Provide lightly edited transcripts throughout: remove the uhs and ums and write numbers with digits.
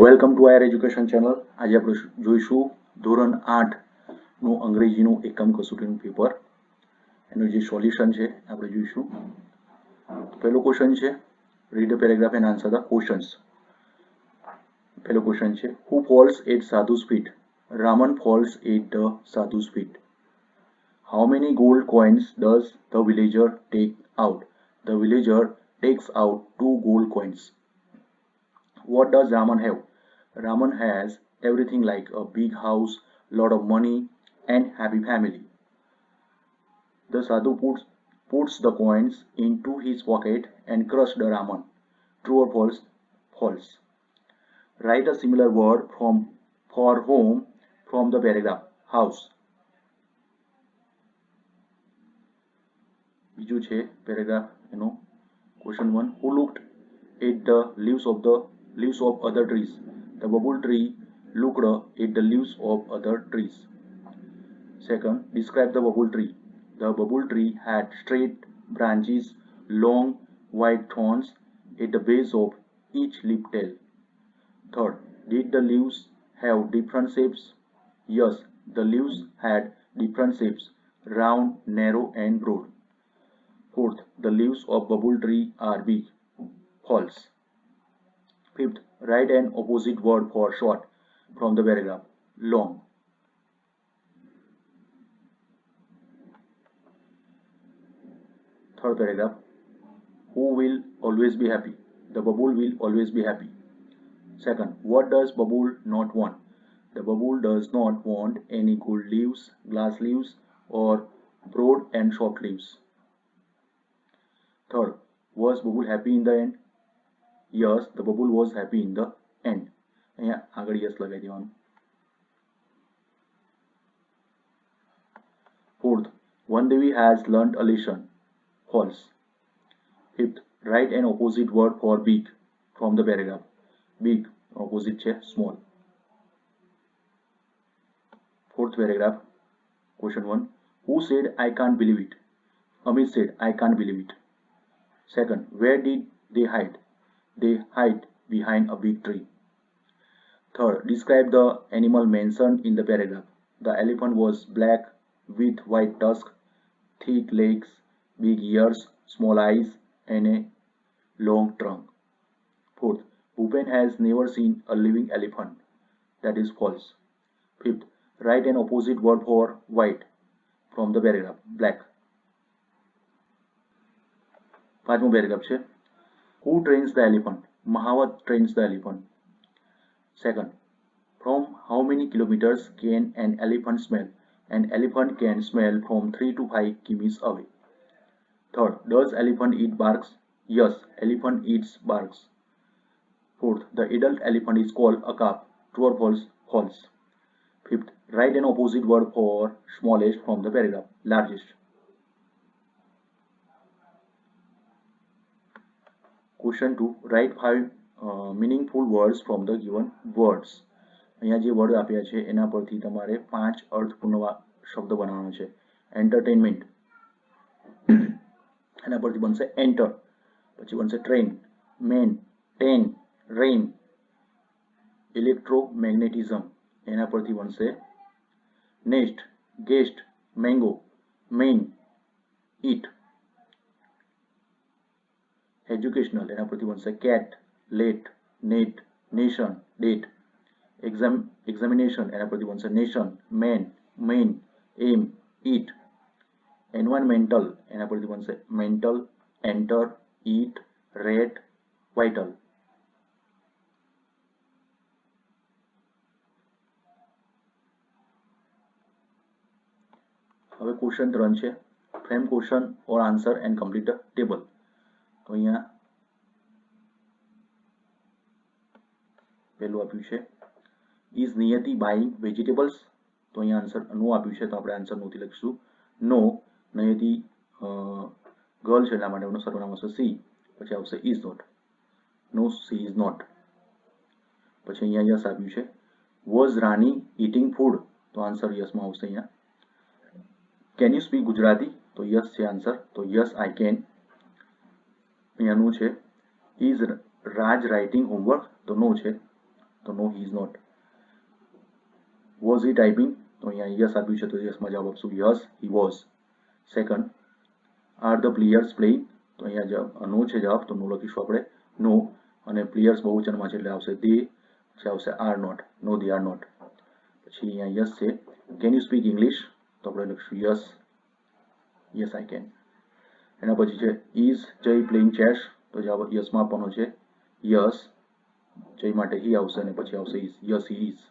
Welcome to Iyer education channel. આજે આપણે જોઈશું ધોરણ 8નું અંગ્રેજીનું એકમ કસોટીનું પેપર. એનું જે સોલ્યુશન છે આપણે જોઈશું. પહેલો ક્વેશ્ચન છે, read the paragraph and answer the questions. પહેલો ક્વેશ્ચન છે, who falls at sadhu's feet? Raman falls at the sadhu's feet. How many gold coins does the villager take out? The villager takes out 2 gold coins. What does Raman have? Raman has everything like a big house, lot of money, and happy family. The sadhu puts the coins into his pocket and crushed the Raman. True or false? False. Write a similar word for home from the paragraph. House. બીજું છે paragraph એનો question 1. Who looked at the leaves of other trees? The bubble tree looked at the leaves of other trees. Second, describe the bubble tree. The bubble tree had straight branches, long white thorns at the base of each leaf tail. Third, did the leaves have different shapes? Yes, the leaves had different shapes, round, narrow, and broad. Fourth, the leaves of bubble tree are big. False. Fifth, write an opposite word for short from the paragraph. Long. Third paragraph, who will always be happy? The bubble will always be happy. Second, what does bubble not want? The bubble does not want any gold leaves, glass leaves, or broad and soft leaves. Third, was bubble happy in the end? Yes, the bubble was happy in the end. અહીંયા આગળ yes લગાવી દેવાનું. Fourth, one Devi has learnt a lesson. False. Fifth, write an opposite word for big from the paragraph. Big, opposite છે small. Fourth paragraph, question 1. Who said I can't believe it? Amit said I can't believe it. Second, where did they hide? They hide behind a big tree. Third, describe the animal mentioned in the paragraph. The elephant was black with white tusk, thick legs, big ears, small eyes, and a long trunk. Fourth, Bhupen has never seen a living elephant. That is false. Fifth, write an opposite word for white from the paragraph. Black. પાંચમો paragraph છે, who trains the elephant? Mahawat trains the elephant. Second, from how many kilometers can an elephant smell? An elephant can smell from 3 to 5 kilometers away. Third, does elephant eat barks? Yes, elephant eats barks. Fourth, the adult elephant is called a calf. True or false? False. Fifth, write an opposite word for smallest from the paragraph. Largest. Question 2, write 5 meaningful words from the given words. અહીંયા જે word આપ્યા છે એના પરથી તમારે 5 અર્થપૂર્ણ શબ્દ બનાવવાનો છે. એન્ટરટેનમેન્ટ, એના પરથી બનશે એન્ટર. પછી બનશે train, man, ten, rain. Electromagnetism, એના પરથી બનશે nest, guest, mango, main, eat. Educational, એના પરથી બનશે cat, let, net, nation, date. Examination, એના પરથી બનશે nation, man, main, am, eat. Environmental, એના પરથી બનશે mental, enter, eat, rate, vital. હવે ક્વેશ્ચન 3 છે, frame question or answer and complete the table. તો અહીંયા પહેલું આપ્યું છે, ઇઝ નિયતિ બાઇંગ વેજીટેબલ્સ? તો અહીંયા આન્સર નો આપ્યું છે, તો આપણે આન્સર નોથી લખીશું. નો, નિયતિ ગર્લ છે એટલા માટે એનો સર્વનામ આવશે સી. પછી આવશે is not. No, she is not. પછી અહીંયા યસ આપ્યું છે, વોઝ રાની ઇટિંગ ફૂડ? તો આન્સર યસમાં આવશે અહીંયા. Can you speak Gujarati? તો યસ છે આન્સર, તો યસ આઈ કેન. અહીંયાનું છે, ઇઝ રાજ રાઇટિંગ હોમવર્ક? તો નો છે, તો no he is not. Was he typing? તો અહીંયા યસ આપ્યું છે તો યસમાં જવાબ આપશું yes he was. Second, are the players playing? તો અહીંયા જવાબ નો છે જવાબ, તો નો લખીશું આપણે નો, અને પ્લેયર્સ બહુવચનમાં છે એટલે આવશે દે, પછી આવશે are not, no they are not. પછી અહીંયા યસ છે. Can you speak English? તો આપણે લખીશું યસ, યસ આઈ કેન. એના પછી છે ઇઝ જય પ્લેઇંગ ચેસ? તો જવાબ યસમાં આપવાનો છે યસ, જય માટે હી આવશે અને પછી આવશે is, yes he is.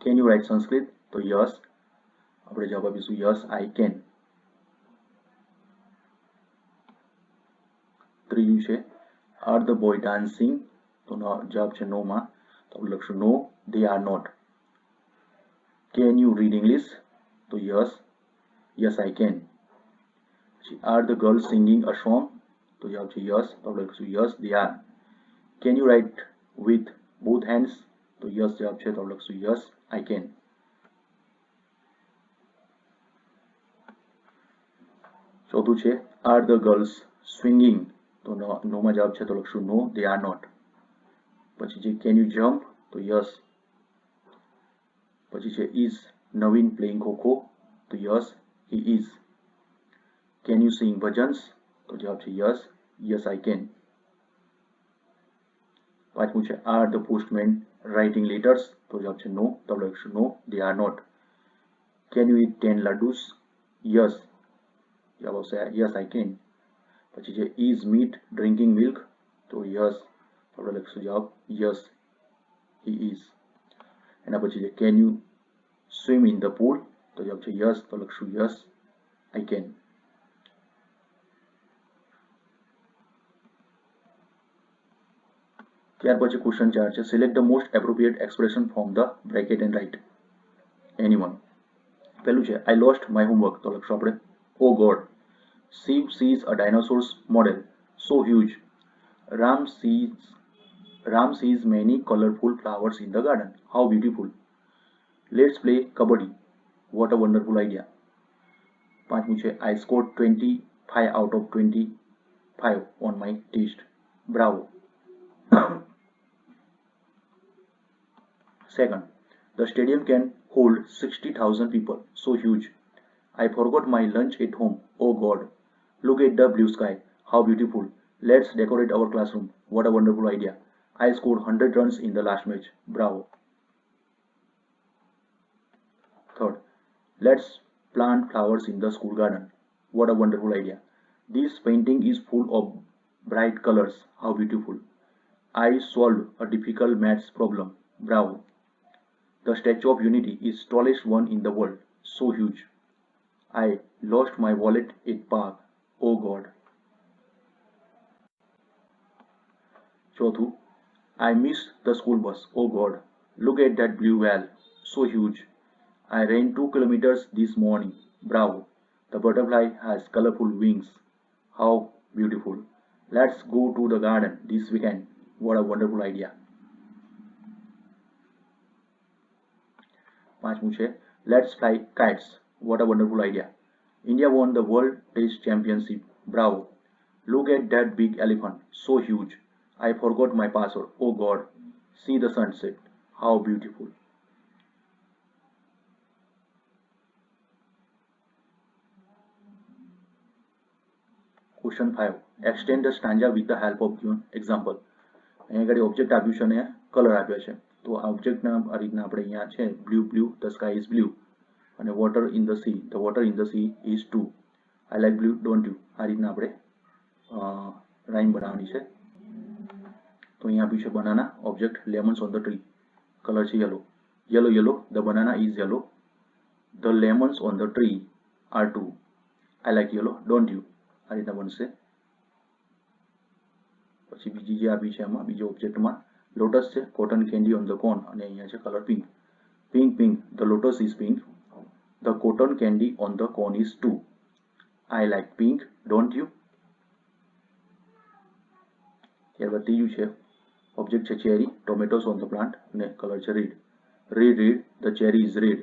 Can you right Sanskrit? તો યસ, આપણે જવાબ આપીશું યસ આઈ કેન. ત્રીજું છે આર ધ બોય ડાન્સિંગ? તો જવાબ છે નો માં, તો આપણે લખશું no they are not. Can you read English? તો યસ, યસ આઈ કેન. પછી are the girls singing a song? તો જવાબ છે યસ, તો આપણે લખીશું yes they are. Can you write with both hands? તો યસ જવાબ છે, તો આપણે લખીશું યસ આઈ કેન. ચોથું છે આર ધ ગર્લ્સ સ્વિંગિંગ? તો નોમાં જવાબ છે તો લખશું નો દે આર નોટ. પછી છે કેન યુ જમ્પ? તો યસ. પછી છે ઇઝ નવીન પ્લેઇંગ ખોખો? તો yes he is. Can you sing bhajans? તો જવાબ છે યસ, યસ આઈ કેન. પાંચમું છે are the postman writing letters? તો જવાબ છે નો, તો આપણે લખીશું no they are not. Can you eat 10 laddus? Yes, જવાબ આવશે યસ આઈ કેન. પછી છે ઇઝ મીટ ડ્રિંકિંગ મિલ્ક? તો યસ, આપણે લખીશું જવાબ યસ હી ઇઝ. એના પછી છે can you swim in the pool? તો જવાબ છે યસ, તો લખશું યસ આઈ કેન. ત્યાર પછી ક્વેશ્ચન 4 છે select the most appropriate expression from the bracket and write any one. પહેલું છે આઈ લોસ્ટ માય હોમવર્ક? તો લખશું આપણે oh God. Shiv sees a dinosaur's model so huge. Ram sees many colorful flowers in the garden. How beautiful. Let's play kabaddi. What a wonderful idea. પાંચમું છે I scored 25 out of 25 on my test. Bravo. Second, the stadium can hold 60,000 people. So huge. I forgot my lunch at home. Oh God. Look at the blue sky. How beautiful. Let's decorate our classroom. What a wonderful idea. I scored 100 runs in the last match. Bravo. Third, let's plant flowers in the school garden. What a wonderful idea. This painting is full of bright colors. How beautiful. I solved a difficult maths problem. Bravo. The Statue of Unity is tallest one in the world. So huge. I lost my wallet at park. Oh God. Chothu, I missed the school bus. Oh God. Look at that blue whale. So huge. I ran 2 kilometers this morning. Bravo. The butterfly has colorful wings. How beautiful. Let's go to the garden this weekend. What a wonderful idea. પાંચમું છે Let's fly kites. What a wonderful idea. India won the World Test Championship. Bravo. Look at that big elephant. So huge. I forgot my password. Oh God. See the sunset. How beautiful. Question 5. Extend the stanza with the help of given example. અહીંયા આગળ object આપ્યું છે અને colour આપ્યો છે. તો આ ઓબ્જેક્ટના આ રીતના આપણે અહીંયા છે blue blue the sky is blue અને water in the sea the water in the sea is too. I like blue don't you. આ રીતના આપણે રાઇમ બનાવવાની છે. તો અહીંયા આપ્યું છે banana object lemons on the tree. Colour છે yellow. Yellow yellow the banana is yellow. The lemons on the tree are too. I like yellow don't you. આ રીતના બનશે. પછી બીજી જે આપી છે એમાં બીજો ઓબ્જેક્ટમાં લોટસ છે cotton candy on the cone અને અહીંયા છે colour pink. Pink pink the lotus is pink. The cotton candy on the cone is too. I like pink don't you. ત્યારબાદ ત્રીજું છે ઓબ્જેક્ટ છે cherry tomatoes on the plant અને colour છે red. Red red the cherry is red.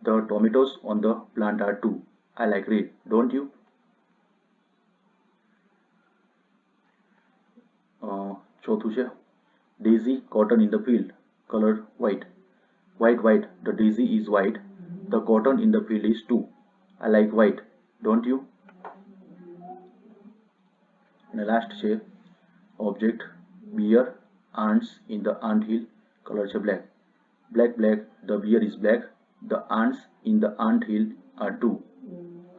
The tomatoes on the plant are too. I like red don't you. ચોથું છે daisy cotton in the field color white. White, white, the daisy is white. The cotton in the field is too. I like white, don't you? અને last છે object bear, ants in the ant hill, color છે black. Black, black, the bear is black. The ants in the ant hill are too.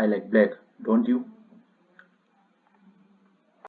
I like black, don't you?